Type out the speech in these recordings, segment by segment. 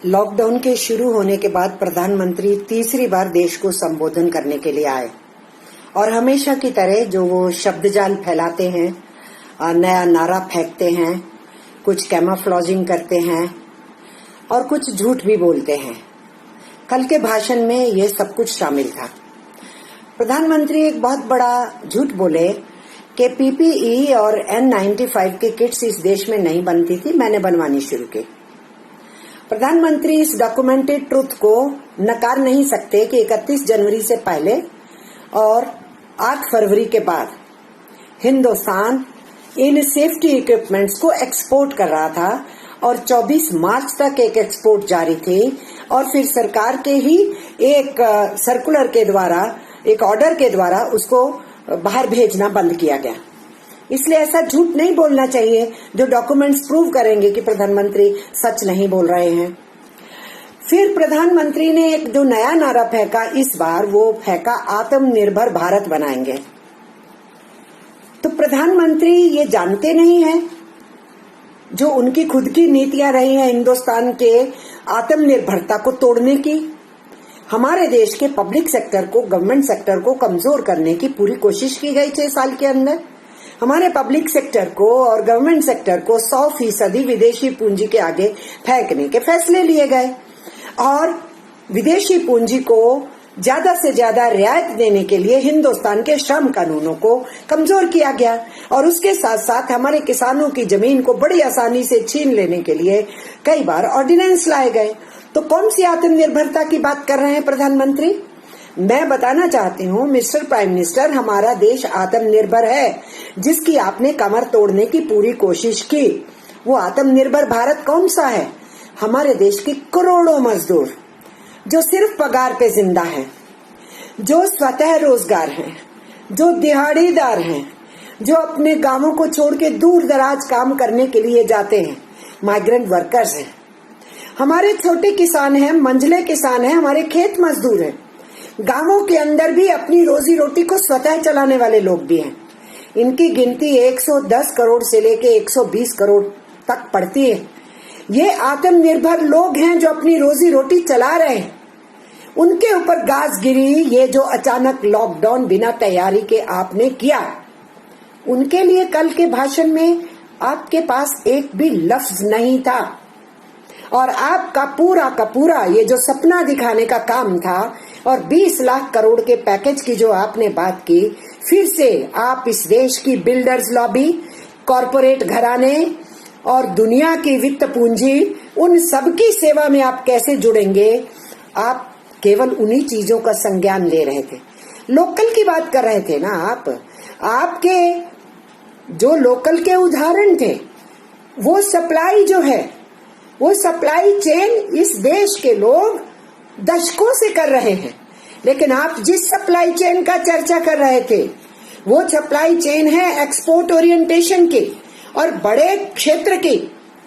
Lockdown के शुरू होने के बाद प्रधानमंत्री तीसरी बार देश को संबोधन करने के लिए आए और हमेशा की तरह जो वो शब्दजाल फैलाते हैं, नया नारा फेंकते हैं, कुछ कैमोफ्लेजिंग करते हैं और कुछ झूठ भी बोलते हैं। कल के भाषण में ये सब कुछ शामिल था। प्रधानमंत्री एक बहुत बड़ा झूठ बोले कि पीपीई और N95 की किट्स इस देश में नहीं बनती थी, मैंने बनवानी शुरू की। प्रधानमंत्री इस डॉक्यूमेंटेड ट्रुथ को नकार नहीं सकते कि 31 जनवरी से पहले और 8 फरवरी के बाद हिंदुस्तान इन सेफ्टी इक्विपमेंट्स को एक्सपोर्ट कर रहा था और 24 मार्च तक एक एक्सपोर्ट जारी थी और फिर सरकार के ही एक सर्कुलर के द्वारा, एक ऑर्डर के द्वारा उसको बाहर भेजना बंद किया गया। इसलिए ऐसा झूठ नहीं बोलना चाहिए जो डॉक्यूमेंट्स प्रूव करेंगे कि प्रधानमंत्री सच नहीं बोल रहे हैं। फिर प्रधानमंत्री ने एक जो नया नारा फेंका, इस बार वो फेंका आत्मनिर्भर भारत बनाएंगे। तो प्रधानमंत्री ये जानते नहीं है जो उनकी खुद की नीतियां रही हैं हिंदुस्तान के आत्मनिर्भरता को तोड़ने की। हमारे देश के पब्लिक सेक्टर को, गवर्नमेंट सेक्टर को कमजोर करने की पूरी कोशिश की गई 6 साल के अंदर। हमारे पब्लिक सेक्टर को और गवर्नमेंट सेक्टर को 100% विदेशी पूंजी के आगे फेंकने के फैसले लिए गए और विदेशी पूंजी को ज्यादा से ज्यादा रियायत देने के लिए हिंदुस्तान के श्रम कानूनों को कमजोर किया गया और उसके साथ साथ हमारे किसानों की जमीन को बड़ी आसानी से छीन लेने के लिए कई बार ऑर्डिनेंस लाए गए। तो कौन सी आत्मनिर्भरता की बात कर रहे हैं प्रधानमंत्री? मैं बताना चाहती हूँ मिस्टर प्राइम मिनिस्टर, हमारा देश आत्मनिर्भर है जिसकी आपने कमर तोड़ने की पूरी कोशिश की। वो आत्मनिर्भर भारत कौन सा है? हमारे देश के करोड़ों मजदूर जो सिर्फ पगार पे जिंदा हैं, जो स्वतः रोजगार हैं, जो दिहाड़ीदार हैं, जो अपने गांवों को छोड़ के दूर दराज काम करने के लिए जाते हैं, माइग्रेंट वर्कर्स हैं। हमारे छोटे किसान हैं, मंझले किसान हैं, हमारे खेत मजदूर हैं। गांवों के अंदर भी अपनी रोजी रोटी को स्वतः चलाने वाले लोग भी हैं। इनकी गिनती 110 करोड़ से लेके 120 करोड़ तक पड़ती है। ये आत्मनिर्भर लोग हैं जो अपनी रोजी रोटी चला रहे हैं। उनके ऊपर गाज गिरी ये जो अचानक लॉकडाउन बिना तैयारी के आपने किया, उनके लिए कल के भाषण में आपके पास एक भी लफ्ज नहीं था और आपका पूरा का पूरा ये जो सपना दिखाने का काम था और 20 लाख करोड़ के पैकेज की जो आपने बात की, फिर से आप इस देश की बिल्डर्स लॉबी, कॉरपोरेट घराने और दुनिया की वित्त पूंजी, उन सबकी सेवा में आप कैसे जुड़ेंगे? आप केवल उन्हीं चीजों का संज्ञान ले रहे थे। लोकल की बात कर रहे थे ना आप। आपके जो लोकल के उदाहरण थे, वो सप्लाई जो है, वो सप्लाई चेन इस देश के लोग दशकों से कर रहे हैं। लेकिन आप जिस सप्लाई चेन का चर्चा कर रहे थे, वो सप्लाई चेन है एक्सपोर्ट ओरिएंटेशन की और बड़े क्षेत्र की।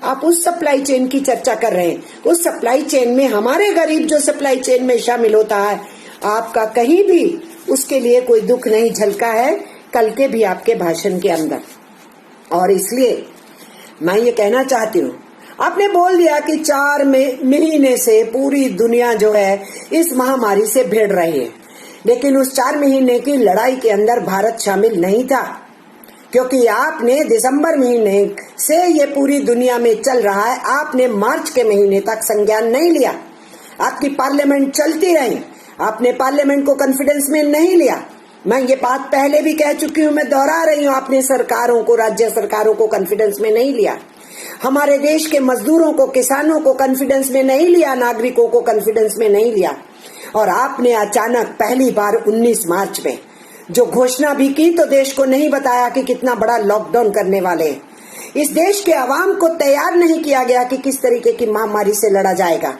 आप उस सप्लाई चेन की चर्चा कर रहे हैं। उस सप्लाई चेन में हमारे गरीब जो सप्लाई चेन में शामिल होता है, आपका कहीं भी उसके लिए कोई दुख नहीं झलका है कल के भी आपके भाषण के अंदर। और इसलिए मैं ये कहना चाहती हूँ, आपने बोल दिया कि 4 महीने से पूरी दुनिया जो है इस महामारी से भिड़ रही है, लेकिन उस 4 महीने की लड़ाई के अंदर भारत शामिल नहीं था, क्योंकि आपने दिसंबर महीने से ये पूरी दुनिया में चल रहा है, आपने मार्च के महीने तक संज्ञान नहीं लिया। आपकी पार्लियामेंट चलती रही, आपने पार्लियामेंट को कॉन्फिडेंस में नहीं लिया। मैं ये बात पहले भी कह चुकी हूँ, मैं दोहरा रही हूँ, आपने सरकारों को, राज्य सरकारों को कॉन्फिडेंस में नहीं लिया। हमारे देश के मजदूरों को, किसानों को कॉन्फिडेंस में नहीं लिया, नागरिकों को कॉन्फिडेंस में नहीं लिया। और आपने अचानक पहली बार 19 मार्च में जो घोषणा भी की तो देश को नहीं बताया कि कितना बड़ा लॉकडाउन करने वाले हैं। इस देश के आवाम को तैयार नहीं किया गया कि किस तरीके की महामारी से लड़ा जाएगा।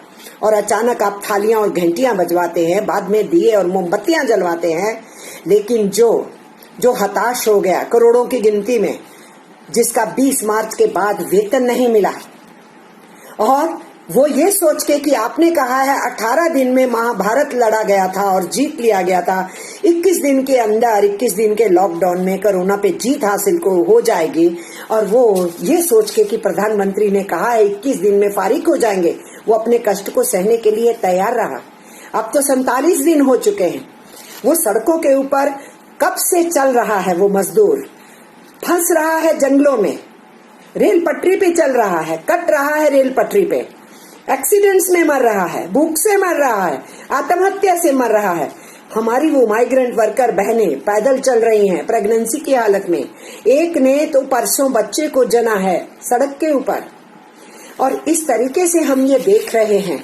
और अचानक आप थालियां और घंटियां बजवाते हैं, बाद में दिए और मोमबत्तियां जलवाते हैं। लेकिन जो हताश हो गया करोड़ों की गिनती में, जिसका 20 मार्च के बाद वेतन नहीं मिला, और वो ये सोच के कि आपने कहा है 18 दिन में महाभारत लड़ा गया था और जीत लिया गया था, 21 दिन के अंदर, 21 दिन के लॉकडाउन में कोरोना पे जीत हासिल को हो जाएगी, और वो ये सोच के कि प्रधानमंत्री ने कहा है 21 दिन में फारिग हो जाएंगे, वो अपने कष्ट को सहने के लिए तैयार रहा। अब तो 47 दिन हो चुके हैं। वो सड़कों के ऊपर कब से चल रहा है, वो मजदूर फंस रहा है जंगलों में, रेल पटरी पे चल रहा है, कट रहा है रेल पटरी पे, एक्सीडेंट्स में मर रहा है, भूख से मर रहा है, आत्महत्या से मर रहा है। हमारी वो माइग्रेंट वर्कर बहनें पैदल चल रही हैं प्रेगनेंसी की हालत में। एक ने तो परसों बच्चे को जना है सड़क के ऊपर। और इस तरीके से हम ये देख रहे हैं।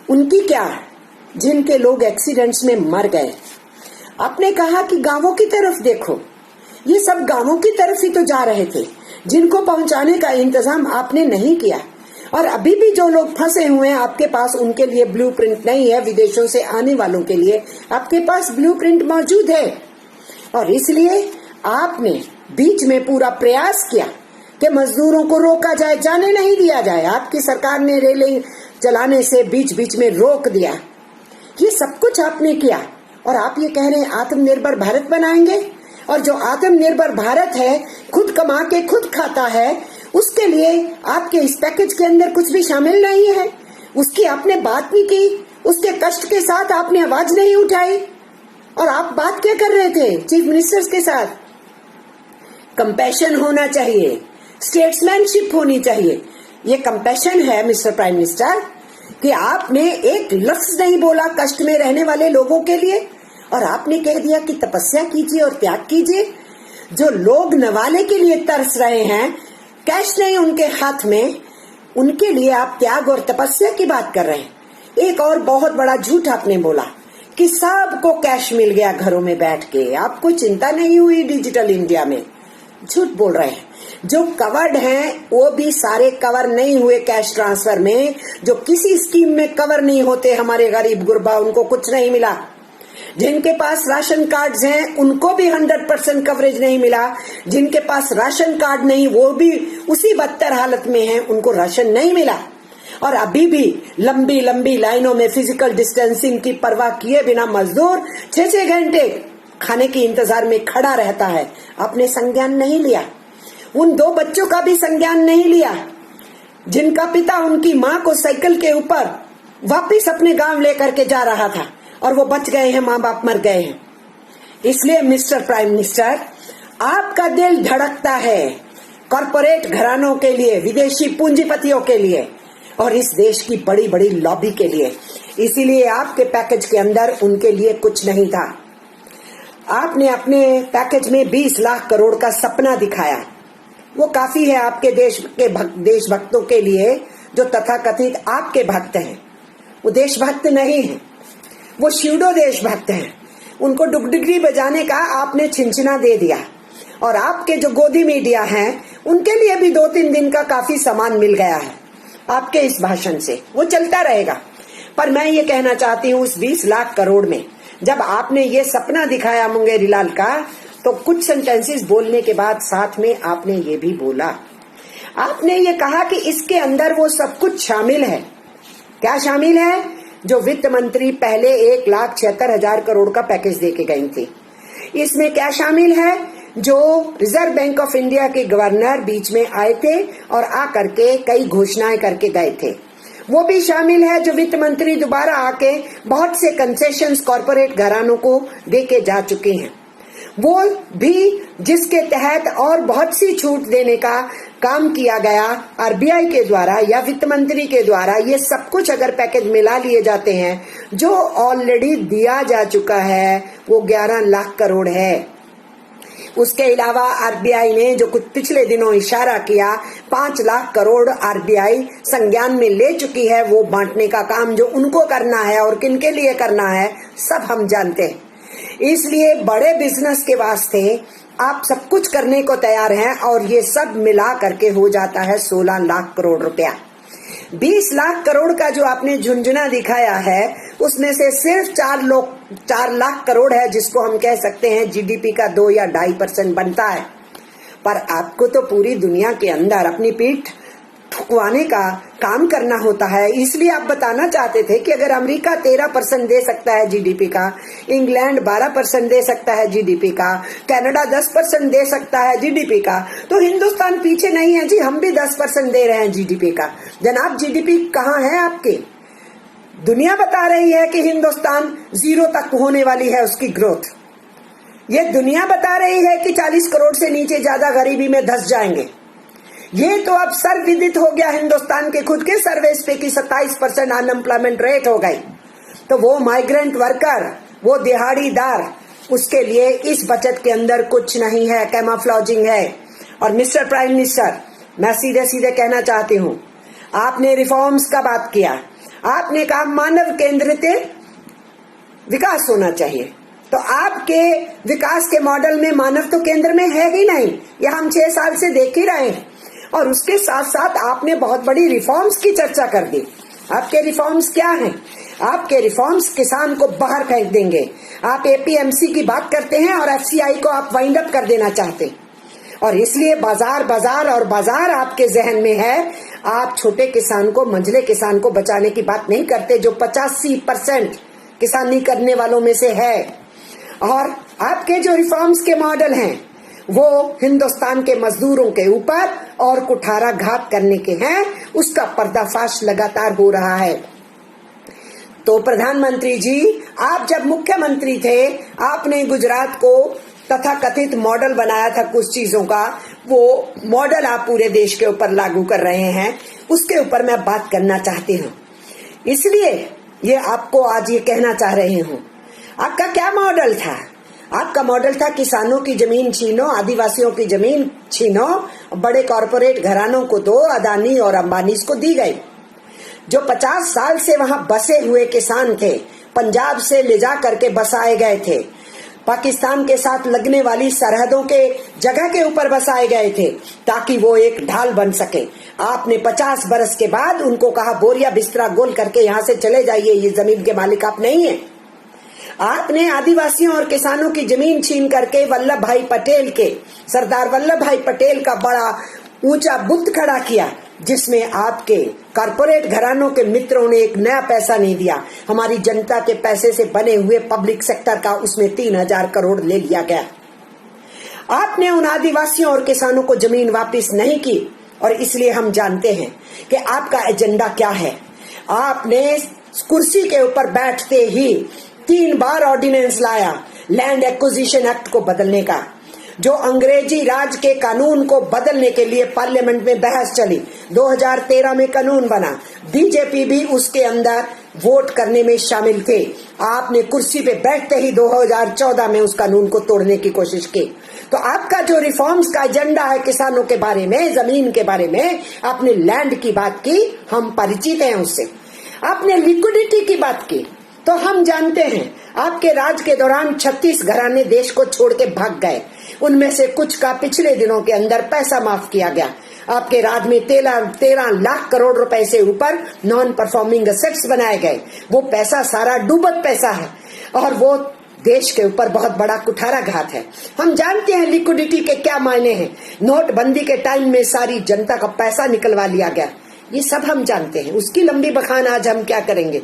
उनकी क्या, जिनके लोग एक्सीडेंट्स में मर गए। आपने कहा कि गांवों की तरफ देखो, ये सब गांवों की तरफ ही तो जा रहे थे, जिनको पहुंचाने का इंतजाम आपने नहीं किया। और अभी भी जो लोग फंसे हुए हैं आपके पास, उनके लिए ब्लूप्रिंट नहीं है। विदेशों से आने वालों के लिए आपके पास ब्लूप्रिंट मौजूद है। और इसलिए आपने बीच में पूरा प्रयास किया कि मजदूरों को रोका जाए, जाने नहीं दिया जाए। आपकी सरकार ने रेलें चलाने से बीच बीच में रोक दिया। ये सब कुछ आपने किया और आप ये कह रहे हैं आत्मनिर्भर भारत बनाएंगे। और जो आत्मनिर्भर भारत है, खुद कमा के खुद खाता है, उसके लिए आपके इस पैकेज के अंदर कुछ भी शामिल नहीं है। उसकी आपने बात नहीं की, उसके कष्ट के साथ आपने आवाज नहीं उठाई। और आप बात क्या कर रहे थे चीफ मिनिस्टर्स के साथ? कंपैशन होना चाहिए, स्टेट्समैनशिप होनी चाहिए। ये कंपैशन है मिस्टर प्राइम मिनिस्टर कि आपने एक लफ्ज नहीं बोला कष्ट में रहने वाले लोगों के लिए, और आपने कह दिया कि तपस्या कीजिए और त्याग कीजिए। जो लोग नवाले के लिए तरस रहे हैं, कैश नहीं उनके हाथ में, उनके लिए आप त्याग और तपस्या की बात कर रहे हैं। एक और बहुत बड़ा झूठ आपने बोला कि सबको कैश मिल गया घरों में बैठ के, आपको चिंता नहीं हुई डिजिटल इंडिया में। झूठ बोल रहे हैं। जो कवर्ड हैं वो भी सारे कवर नहीं हुए कैश ट्रांसफर में। जो किसी स्कीम में कवर नहीं होते, हमारे गरीब गुरबा, उनको कुछ नहीं मिला। जिनके पास राशन कार्ड्स हैं उनको भी 100% कवरेज नहीं मिला। जिनके पास राशन कार्ड नहीं वो भी उसी बदतर हालत में हैं, उनको राशन नहीं मिला। और अभी भी लंबी लंबी लाइनों में फिजिकल डिस्टेंसिंग की परवाह किए बिना मजदूर 6-6 घंटे खाने के इंतजार में खड़ा रहता है। आपने संज्ञान नहीं लिया। उन 2 बच्चों का भी संज्ञान नहीं लिया जिनका पिता उनकी माँ को साइकिल के ऊपर वापिस अपने गांव लेकर के जा रहा था और वो बच गए हैं, माँ बाप मर गए हैं। इसलिए मिस्टर प्राइम मिनिस्टर, आपका दिल धड़कता है कॉरपोरेट घरानों के लिए, विदेशी पूंजीपतियों के लिए और इस देश की बड़ी बड़ी लॉबी के लिए। इसीलिए आपके पैकेज के अंदर उनके लिए कुछ नहीं था। आपने अपने पैकेज में 20 लाख करोड़ का सपना दिखाया। वो काफी है आपके देशभक्तों के लिए जो तथाकथित आपके भक्त हैं। वो देशभक्त नहीं है, वो शिवडो देशभक्त हैं। उनको डुगडुगी बजाने का आपने छिंचना दे दिया। और आपके जो गोदी मीडिया हैं उनके लिए भी 2-3 दिन का काफी सामान मिल गया है आपके इस भाषण से। वो चलता रहेगा। पर मैं ये कहना चाहती हूँ, उस 20 लाख करोड़ में जब आपने ये सपना दिखाया मुंगेरी लाल का, तो कुछ सेंटेंसेस बोलने के बाद साथ में आपने ये भी बोला, आपने ये कहा कि इसके अंदर वो सब कुछ शामिल है। क्या शामिल है? जो वित्त मंत्री पहले 1,76,000 करोड़ का पैकेज देके गई थी। इसमें क्या शामिल है? जो रिजर्व बैंक ऑफ इंडिया के गवर्नर बीच में आए थे और आकर के कई घोषणाएं करके गए थे, वो भी शामिल है। जो वित्त मंत्री दोबारा आके बहुत से कंसेशंस कॉर्पोरेट घरानों को देके जा चुके हैं, वो भी, जिसके तहत और बहुत सी छूट देने का काम किया गया आरबीआई के द्वारा या वित्त मंत्री के द्वारा। ये सब कुछ अगर पैकेज मिला लिए जाते हैं, जो ऑलरेडी दिया जा चुका है वो 11 लाख करोड़ है। उसके अलावा आरबीआई ने जो कुछ पिछले दिनों इशारा किया, 5 लाख करोड़ आरबीआई संज्ञान में ले चुकी है। वो बांटने का काम जो उनको करना है और किनके लिए करना है सब हम जानते हैं। इसलिए बड़े बिजनेस के वास्ते आप सब कुछ करने को तैयार हैं और ये सब मिला करके हो जाता है 16 लाख करोड़ रुपया। 20 लाख करोड़ का जो आपने झुंझुना दिखाया है, उसमें से सिर्फ 4 लाख करोड़ है जिसको हम कह सकते हैं जीडीपी का 2 या 2.5% बनता है। पर आपको तो पूरी दुनिया के अंदर अपनी पीठ फुकवाने का काम करना होता है। इसलिए आप बताना चाहते थे कि अगर अमेरिका 13% दे सकता है जीडीपी का, इंग्लैंड 12% दे सकता है जीडीपी का, कनाडा 10% दे सकता है जीडीपी का, तो हिंदुस्तान पीछे नहीं है जी, हम भी 10% दे रहे हैं जीडीपी का। जनाब, जीडीपी कहाँ है आपके? दुनिया बता रही है कि हिंदुस्तान 0 तक होने वाली है उसकी ग्रोथ। ये दुनिया बता रही है कि 40 करोड़ से नीचे ज्यादा गरीबी में धंस जाएंगे। ये तो अब सर्वविदित हो गया हिंदुस्तान के खुद के सर्वेस पे कि 27% अनएम्प्लॉयमेंट रेट हो गई। तो वो माइग्रेंट वर्कर, वो दिहाड़ीदार, उसके लिए इस बजट के अंदर कुछ नहीं है, कैमोफ्लेजिंग है। और मिस्टर प्राइम मिनिस्टर, मैं सीधे सीधे कहना चाहती हूँ, आपने रिफॉर्म्स का बात किया, आपने कहा मानव केंद्रित विकास होना चाहिए। तो आपके विकास के मॉडल में मानव तो केंद्र में है ही नहीं, ये हम 6 साल से देख ही रहे हैं। और उसके साथ साथ आपने बहुत बड़ी रिफॉर्म्स की चर्चा कर दी। आपके रिफॉर्म्स क्या हैं? आपके रिफॉर्म्स किसान को बाहर फेंक देंगे। आप एपीएमसी की बात करते हैं और एफसीआई को आप वाइंड अप कर देना चाहते हैं। और इसलिए बाजार बाजार और बाजार आपके जहन में है। आप छोटे किसान को, मंझले किसान को बचाने की बात नहीं करते, जो 85% किसानी करने वालों में से है। और आपके जो रिफॉर्म्स के मॉडल हैं वो हिंदुस्तान के मजदूरों के ऊपर और कुठाराघात करने के हैं। उसका पर्दाफाश लगातार हो रहा है। तो प्रधानमंत्री जी, आप जब मुख्यमंत्री थे, आपने गुजरात को तथा कथित मॉडल बनाया था कुछ चीजों का। वो मॉडल आप पूरे देश के ऊपर लागू कर रहे हैं, उसके ऊपर मैं बात करना चाहती हूँ। इसलिए ये आपको आज ये कहना चाह रही हूँ। आपका क्या मॉडल था? आपका मॉडल था किसानों की जमीन छीनो, आदिवासियों की जमीन छीनो, बड़े कॉरपोरेट घरानों को दो, अदानी और अंबानी को दी गई। जो 50 साल से वहां बसे हुए किसान थे, पंजाब से ले जा करके बसाए गए थे, पाकिस्तान के साथ लगने वाली सरहदों के जगह के ऊपर बसाए गए थे ताकि वो एक ढाल बन सके। आपने 50 बरस के बाद उनको कहा बोरिया बिस्तरा गोल करके यहाँ से चले जाइए, ये जमीन के मालिक आप नहीं है। आपने आदिवासियों और किसानों की जमीन छीन करके वल्लभ भाई पटेल के, सरदार वल्लभ भाई पटेल का बड़ा ऊंचा बुत खड़ा किया, जिसमें आपके कॉरपोरेट घरानों के मित्रों ने एक नया पैसा नहीं दिया। हमारी जनता के पैसे से बने हुए पब्लिक सेक्टर का उसमें 3000 करोड़ ले लिया गया। आपने उन आदिवासियों और किसानों को जमीन वापस नहीं की। और इसलिए हम जानते हैं कि आपका एजेंडा क्या है। आपने कुर्सी के ऊपर बैठते ही 3 बार ऑर्डिनेंस लाया लैंड एक्विजिशन एक्ट को बदलने का, जो अंग्रेजी राज के कानून को बदलने के लिए पार्लियामेंट में बहस चली। 2013 में कानून बना, बीजेपी भी उसके अंदर वोट करने में शामिल थे। आपने कुर्सी पे बैठते ही 2014 में उस कानून को तोड़ने की कोशिश की। तो आपका जो रिफॉर्म्स का एजेंडा है किसानों के बारे में, जमीन के बारे में, आपने लैंड की बात की, हम परिचित हैं उससे। आपने लिक्विडिटी की बात की, तो हम जानते हैं आपके राज के दौरान 36 घराने देश को छोड़ के भाग गए। उनमें से कुछ का पिछले दिनों के अंदर पैसा माफ किया गया। आपके राज में 13 लाख करोड़ रुपए से ऊपर नॉन परफॉर्मिंग एसेट्स बनाए गए। वो पैसा सारा डूबत पैसा है और वो देश के ऊपर बहुत बड़ा कुठाराघात है। हम जानते हैं लिक्विडिटी के क्या मायने हैं। नोटबंदी के टाइम में सारी जनता का पैसा निकलवा लिया गया, ये सब हम जानते हैं। उसकी लंबी बखान आज हम क्या करेंगे।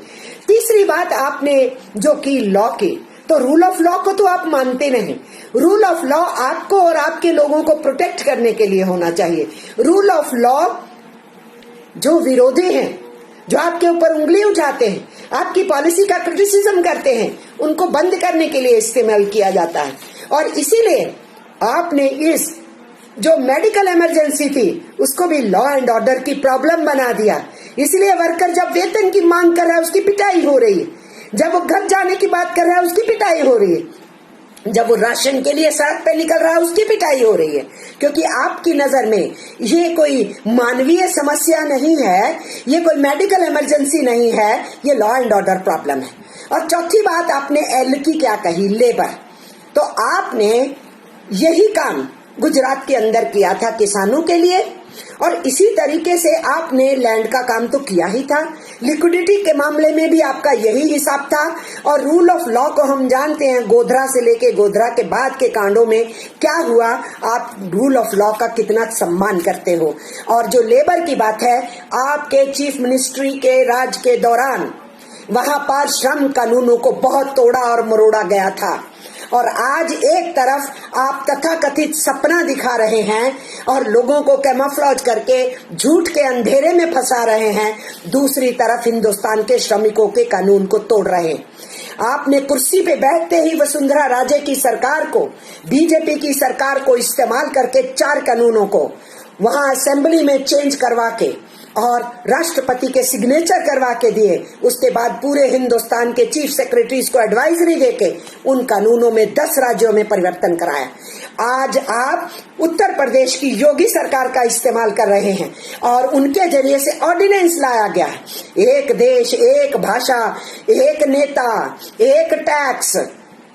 तीसरी बात आपने जो की लॉ की, तो रूल ऑफ लॉ को तो आप मानते नहीं। रूल ऑफ लॉ आपको और आपके लोगों को प्रोटेक्ट करने के लिए होना चाहिए। रूल ऑफ लॉ जो विरोधी हैं, जो आपके ऊपर उंगली उठाते हैं, आपकी पॉलिसी का क्रिटिसिज्म करते हैं, उनको बंद करने के लिए इस्तेमाल किया जाता है। और इसीलिए आपने इस जो मेडिकल इमरजेंसी थी उसको भी लॉ एंड ऑर्डर की प्रॉब्लम बना दिया। इसलिए वर्कर जब वेतन की मांग कर रहा है उसकी पिटाई हो रही है, जब वो घर जाने की बात कर रहा है उसकी पिटाई हो रही है, जब वो राशन के लिए सड़क पे निकल रहा है उसकी पिटाई हो रही है। क्योंकि आपकी नजर में ये कोई मानवीय समस्या नहीं है, ये कोई मेडिकल इमरजेंसी नहीं है, ये लॉ एंड ऑर्डर प्रॉब्लम है। और चौथी बात आपने एल की क्या कही, लेबर। तो आपने यही काम गुजरात के अंदर किया था किसानों के लिए, और इसी तरीके से आपने लैंड का काम तो किया ही था, लिक्विडिटी के मामले में भी आपका यही हिसाब था, और रूल ऑफ लॉ को हम जानते हैं, गोधरा से लेके गोधरा के बाद के कांडों में क्या हुआ, आप रूल ऑफ लॉ का कितना सम्मान करते हो। और जो लेबर की बात है, आपके चीफ मिनिस्ट्री के राज के दौरान वहां पर श्रम कानूनों को बहुत तोड़ा और मरोड़ा गया था, और आज एक तरफ आप तथाकथित सपना दिखा रहे हैं और लोगों को कैमोफ्लेज करके झूठ के अंधेरे में फंसा रहे हैं, दूसरी तरफ हिंदुस्तान के श्रमिकों के कानून को तोड़ रहे हैं। आपने कुर्सी पे बैठते ही वसुंधरा राजे की सरकार को, बीजेपी की सरकार को इस्तेमाल करके 4 कानूनों को वहां असेंबली में चेंज करवा के और राष्ट्रपति के सिग्नेचर करवा के दिए। उसके बाद पूरे हिंदुस्तान के चीफ सेक्रेटरीज को एडवाइजरी देके उन कानूनों में 10 राज्यों में परिवर्तन कराया। आज आप उत्तर प्रदेश की योगी सरकार का इस्तेमाल कर रहे हैं और उनके जरिए से ऑर्डिनेंस लाया गया है, एक देश, एक भाषा, एक नेता, एक टैक्स,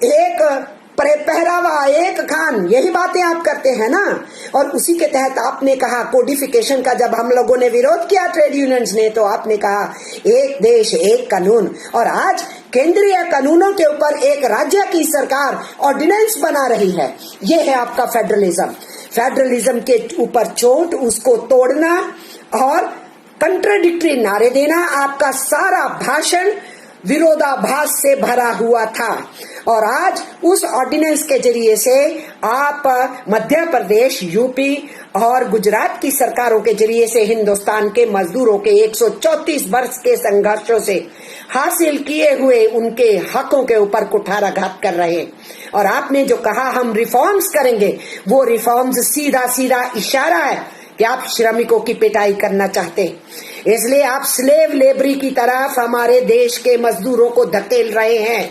एक पहरावा, एक खान, यही बातें आप करते हैं ना। और उसी के तहत आपने कहा कोडिफिकेशन का, जब हम लोगों ने विरोध किया ट्रेड यूनियंस ने, तो आपने कहा एक देश एक कानून, और आज केंद्रीय कानूनों के ऊपर एक राज्य की सरकार ऑर्डिनेंस बना रही है। ये है आपका फेडरलिज्म। फेडरलिज्म के ऊपर चोट, उसको तोड़ना और कंट्राडिक्टरी नारे देना, आपका सारा भाषण विरोधाभास से भरा हुआ था। और आज उस ऑर्डिनेंस के जरिए से आप मध्य प्रदेश, यूपी और गुजरात की सरकारों के जरिए से हिंदुस्तान के मजदूरों के 134 वर्ष के संघर्षों से हासिल किए हुए उनके हकों के ऊपर कुठाराघात कर रहे हैं। और आपने जो कहा हम रिफॉर्म्स करेंगे, वो रिफॉर्म्स सीधा सीधा इशारा है कि आप श्रमिकों की पिटाई करना चाहते हैं। इसलिए आप स्लेव लेबरी की तरफ हमारे देश के मजदूरों को धकेल रहे हैं।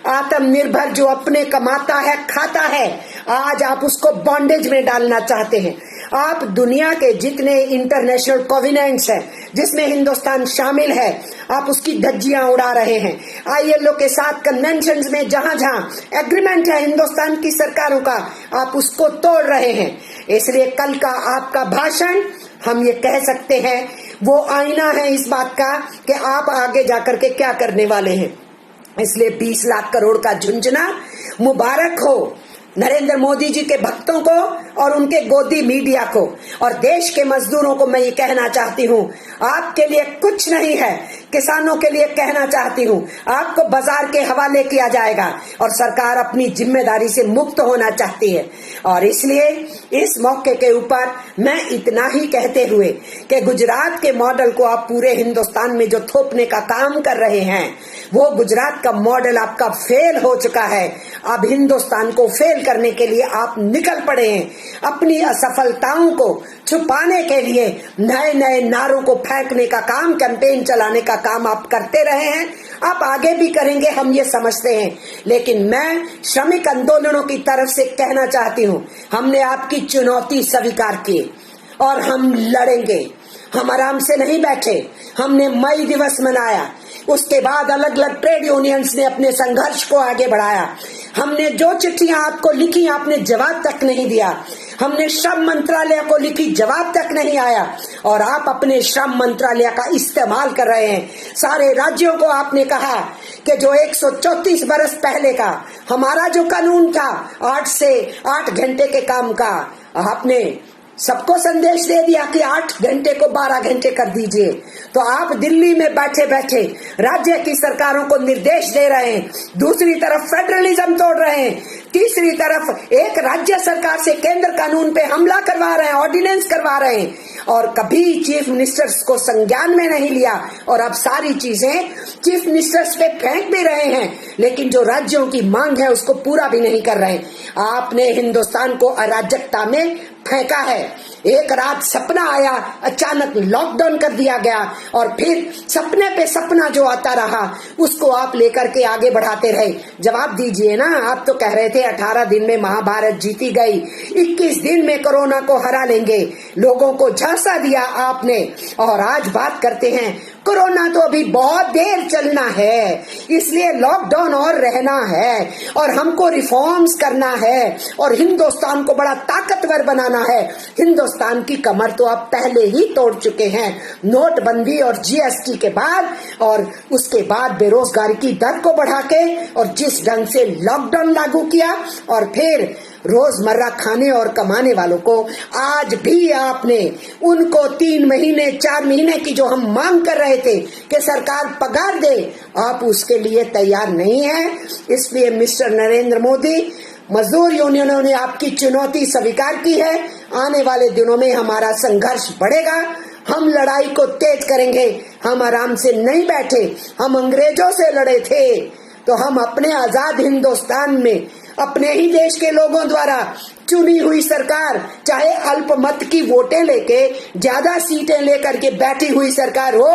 आत्मनिर्भर जो अपने कमाता है खाता है, आज आप उसको बॉन्डेज में डालना चाहते हैं। आप दुनिया के जितने इंटरनेशनल कोवेनेंट्स हैं जिसमें हिंदुस्तान शामिल है, आप उसकी धज्जियां उड़ा रहे हैं। ILO के साथ कन्वेंशंस में जहां जहां एग्रीमेंट है हिंदुस्तान की सरकारों का, आप उसको तोड़ रहे हैं। इसलिए कल का आपका भाषण, हम ये कह सकते हैं, वो आईना है इस बात का कि आप आगे जाकर के क्या करने वाले हैं। इसलिए 20 लाख करोड़ का झुंझुना मुबारक हो नरेंद्र मोदी जी के भक्तों को और उनके गोदी मीडिया को। और देश के मजदूरों को मैं ये कहना चाहती हूँ, आपके लिए कुछ नहीं है। किसानों के लिए कहना चाहती हूँ, आपको बाजार के हवाले किया जाएगा और सरकार अपनी जिम्मेदारी से मुक्त होना चाहती है। और इसलिए इस मौके के ऊपर मैं इतना ही कहते हुए कि गुजरात के मॉडल को आप पूरे हिंदुस्तान में जो थोपने का काम कर रहे हैं, वो गुजरात का मॉडल आपका फेल हो चुका है। अब हिंदुस्तान को फेल करने के लिए आप निकल पड़े हैं। अपनी असफलताओं को छुपाने के लिए नए नए नारों को फेंकने का काम, कैंपेन चलाने का काम आप करते रहे हैं। आप आगे भी करेंगे, हम ये समझते हैं। लेकिन मैं श्रमिक आंदोलनों की तरफ से कहना चाहती हूँ, हमने आपकी चुनौती स्वीकार की और हम लड़ेंगे। हम आराम से नहीं बैठे। हमने मई दिवस मनाया, उसके बाद अलग अलग ट्रेड यूनियंस ने अपने संघर्ष को आगे बढ़ाया। हमने जो चिट्ठियां आपको लिखी, आपने जवाब तक नहीं दिया। हमने श्रम मंत्रालय को लिखी, जवाब तक नहीं आया। और आप अपने श्रम मंत्रालय का इस्तेमाल कर रहे हैं। सारे राज्यों को आपने कहा कि जो 134 बरस पहले का हमारा जो कानून था 8 से 8 घंटे के काम का, आपने सबको संदेश दे दिया कि 8 घंटे को 12 घंटे कर दीजिए। तो आप दिल्ली में बैठे बैठे राज्य की सरकारों को निर्देश दे रहे हैं, दूसरी तरफ फेडरलिज्म तोड़ रहे हैं, तीसरी तरफ एक राज्य सरकार से केंद्र कानून पे हमला करवा रहे हैं, ऑर्डिनेंस करवा रहे हैं। और कभी चीफ मिनिस्टर्स को संज्ञान में नहीं लिया और अब सारी चीजें चीफ मिनिस्टर्स पे फेंक भी रहे हैं, लेकिन जो राज्यों की मांग है उसको पूरा भी नहीं कर रहे। आपने हिंदुस्तान को अराजकता में फेंका है। एक रात सपना आया, अचानक लॉकडाउन कर दिया गया और फिर सपने पे सपना जो आता रहा उसको आप लेकर के आगे बढ़ाते रहे। जवाब दीजिए ना। आप तो कह रहे थे 18 दिन में महाभारत जीती गई, 21 दिन में कोरोना को हरा लेंगे, लोगों को झांसा दिया आपने। और आज बात करते हैं कोरोना तो अभी बहुत देर चलना है, इसलिए लॉकडाउन और रहना है और हमको रिफॉर्म्स करना है और हिंदुस्तान को बड़ा ताकतवर बनाना है। हिंदुस्तान की कमर तो आप पहले ही तोड़ चुके हैं नोटबंदी और जीएसटी के बाद, और उसके बाद बेरोजगारी की दर को बढ़ा के और जिस ढंग से लॉकडाउन लागू किया, और फिर रोजमर्रा खाने और कमाने वालों को आज भी आपने उनको 3 महीने 4 महीने की जो हम मांग कर रहे थे कि सरकार पगार दे, आप उसके लिए तैयार नहीं है। इसलिए मिस्टर नरेंद्र मोदी, मजदूर यूनियनों ने आपकी चुनौती स्वीकार की है। आने वाले दिनों में हमारा संघर्ष बढ़ेगा, हम लड़ाई को तेज करेंगे। हम आराम से नहीं बैठे, हम अंग्रेजों से लड़े थे तो हम अपने आजाद हिंदुस्तान में अपने ही देश के लोगों द्वारा चुनी हुई सरकार, चाहे अल्पमत की वोटें लेके ज्यादा सीटें लेकर के बैठी हुई सरकार हो,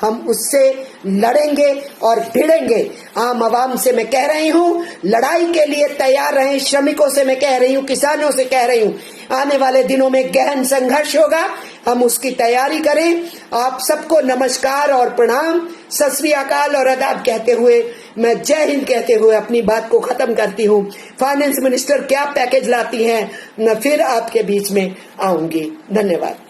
हम उससे लड़ेंगे और भिड़ेंगे। आम आवाम से मैं कह रही हूँ, लड़ाई के लिए तैयार रहें। श्रमिकों से मैं कह रही हूँ, किसानों से कह रही हूँ, आने वाले दिनों में गहन संघर्ष होगा, हम उसकी तैयारी करें। आप सबको नमस्कार और प्रणाम, सत श्री अकाल और आदाब कहते हुए मैं जय हिंद कहते हुए अपनी बात को खत्म करती हूँ। फाइनेंस मिनिस्टर क्या पैकेज लाती हैं, मैं फिर आपके बीच में आऊंगी। धन्यवाद।